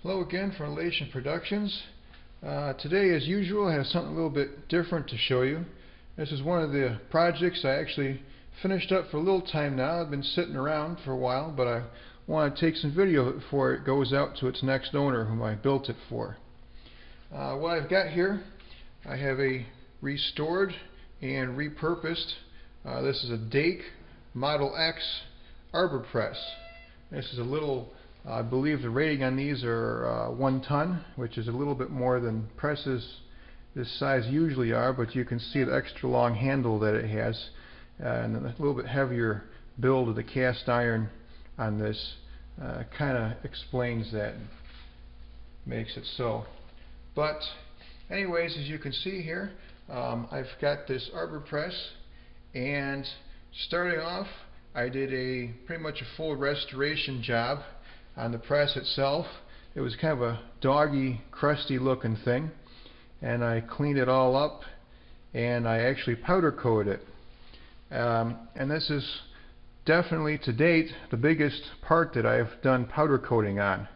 Hello again from Elation Productions. Today, as usual, I have something a little bit different to show you. This is one of the projects I actually finished up for a little time now. I've been sitting around for a while, but I want to take some video of it before it goes out to its next owner, whom I built it for. What I've got here, I have a restored and repurposed, this is a Dake Model X arbor press. This is a little, I believe the rating on these are 1 ton, which is a little bit more than presses this size usually are, but you can see the extra long handle that it has, and a little bit heavier build of the cast iron on this kind of explains that, makes it so. But anyways, as you can see here, I've got this arbor press, and starting off I did pretty much a full restoration job on the press itself. It was kind of a doggy, crusty looking thing, and I cleaned it all up and I actually powder coated it. And this is definitely to date the biggest part that I've done powder coating on.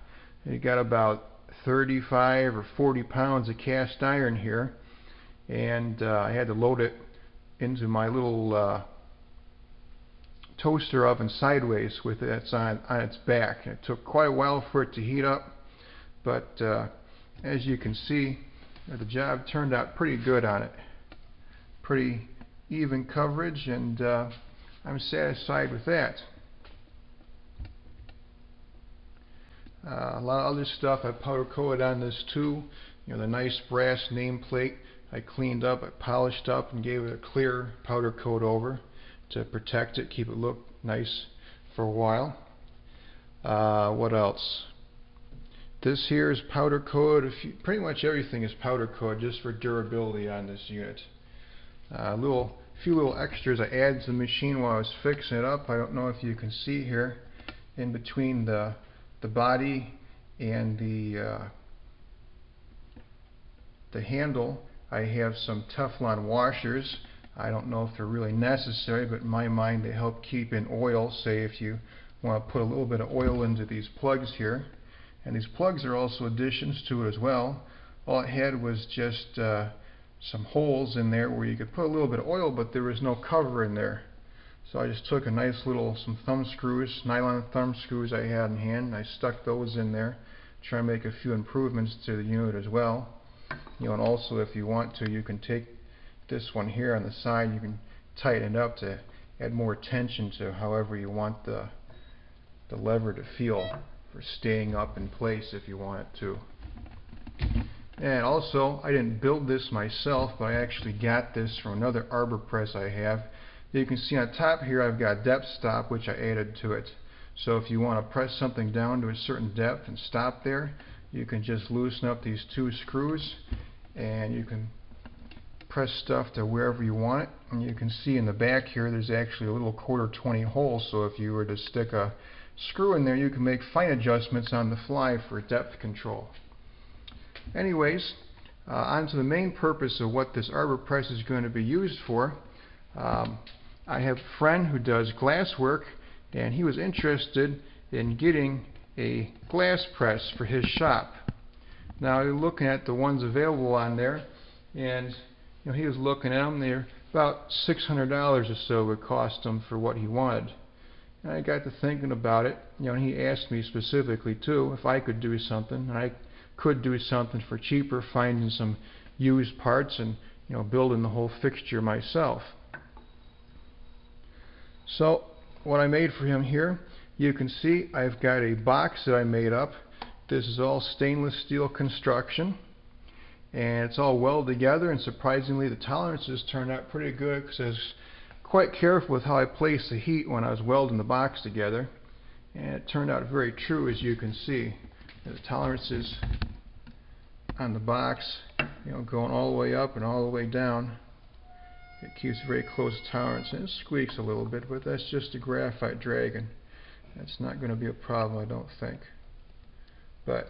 You got about 35 or 40 pounds of cast iron here, and I had to load it into my little toaster oven sideways with it on its back. It took quite a while for it to heat up, but as you can see, the job turned out pretty good on it. Pretty even coverage, and I'm satisfied with that. A lot of other stuff I powder coated on this too. You know, the nice brass nameplate I cleaned up, I polished up and gave it a clear powder coat over to protect it, keep it look nice for a while. What else? This here is powder coated. Pretty much everything is powder coated just for durability on this unit. Few little extras I added to the machine while I was fixing it up. I don't know if you can see here in between the body and the handle, I have some Teflon washers. I don't know if they're really necessary, but in my mind they help keep in oil. Say if you want to put a little bit of oil into these plugs here, and these plugs are also additions to it as well. All it had was just some holes in there where you could put a little bit of oil, but there was no cover in there. So I just took a nice little, some thumb screws, nylon thumb screws I had in hand, and I stuck those in there, try and make a few improvements to the unit as well. You know, and also if you want to, you can take this one here on the side, you can tighten it up to add more tension to however you want the lever to feel for staying up in place if you want it to. And also, I didn't build this myself, but I actually got this from another arbor press I have. You can see on top here I've got depth stop, which I added to it. So if you want to press something down to a certain depth and stop there, you can just loosen up these 2 screws and you can press stuff to wherever you want it. And you can see in the back here there's actually a little 1/4 hole, so if you were to stick a screw in there you can make fine adjustments on the fly for depth control. Anyways, on to the main purpose of what this arbor press is going to be used for. I have a friend who does glass work, and he was interested in getting a glass press for his shop. Now you're looking at the ones available on there, and you know, he was looking at them. They're about $600 or so would cost him for what he wanted. And I got to thinking about it. You know, and he asked me specifically too if I could do something, and I could do something for cheaper, finding some used parts and, you know, building the whole fixture myself. So what I made for him here, you can see I've got a box that I made up. This is all stainless steel construction, and it's all welded together, and surprisingly the tolerances turned out pretty good because I was quite careful with how I placed the heat when I was welding the box together, and it turned out very true. As you can see, the tolerances on the box, you know, going all the way up and all the way down. It keeps very close tolerance, and it squeaks a little bit, but that's just a graphite dragon. That's not going to be a problem, I don't think. But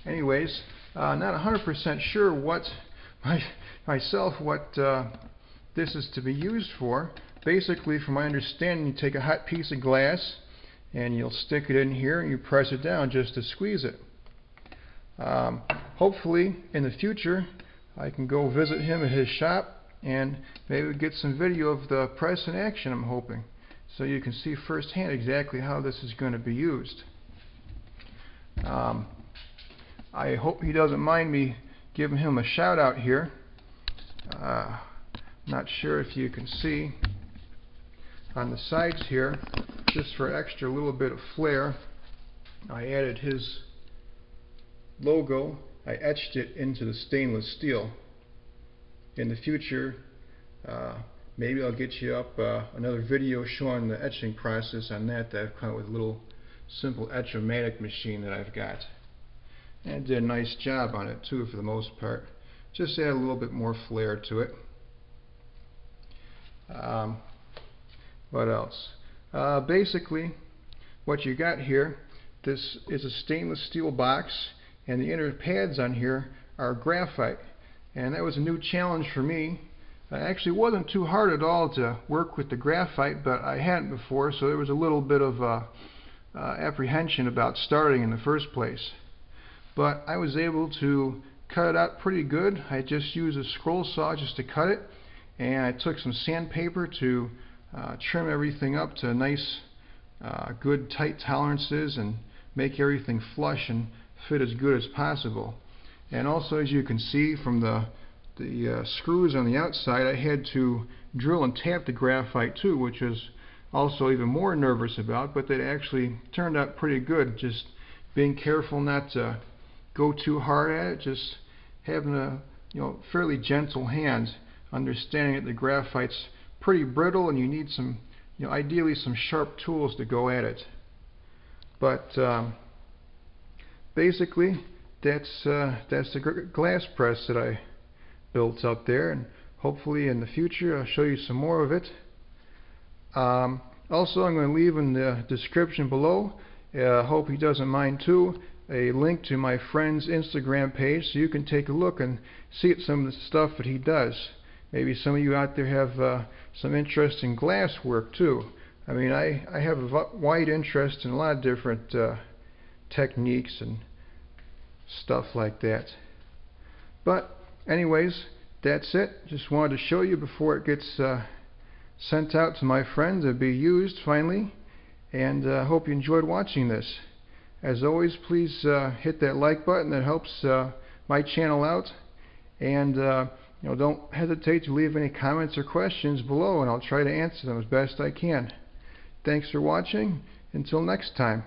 anyways, not 100% sure what this is to be used for. Basically, from my understanding, you take a hot piece of glass and you'll stick it in here and you press it down just to squeeze it. Hopefully in the future I can go visit him at his shop and maybe get some video of the press in action, I'm hoping, so you can see firsthand exactly how this is going to be used. I hope he doesn't mind me giving him a shout out here. Not sure if you can see on the sides here, just for extra little bit of flair, I added his logo. I etched it into the stainless steel. In the future, maybe I'll get you up another video showing the etching process on that I've come up with a little simple etch-o-matic machine that I've got. And I did a nice job on it too, for the most part. Just add a little bit more flair to it. What else? Basically, what you got here, this is a stainless steel box, and the inner pads on here are graphite. And that was a new challenge for me. It actually wasn't too hard at all to work with the graphite, but I hadn't before, so there was a little bit of apprehension about starting in the first place. But I was able to cut it out pretty good. I just used a scroll saw just to cut it, and I took some sandpaper to trim everything up to nice, good tight tolerances and make everything flush and fit as good as possible. And also, as you can see from the screws on the outside, I had to drill and tap the graphite too, which was also even more nervous about, but that actually turned out pretty good. Just being careful not to go too hard at it, just having a fairly gentle hand, understanding that the graphite's pretty brittle and you need some, ideally some sharp tools to go at it. But basically, that's the glass press that I built up there, and hopefully in the future I'll show you some more of it. Also, I'm going to leave in the description below, hope he doesn't mind too, a link to my friend's Instagram page so you can take a look and see some of the stuff that he does. Maybe some of you out there have some interest in glass work too. I mean, I have a wide interest in a lot of different techniques and stuff like that. But anyways, that's it. Just wanted to show you before it gets sent out to my friend to be used finally, and hope you enjoyed watching this. As always, please hit that like button. That helps my channel out, and don't hesitate to leave any comments or questions below, and I'll try to answer them as best I can. Thanks for watching. Until next time.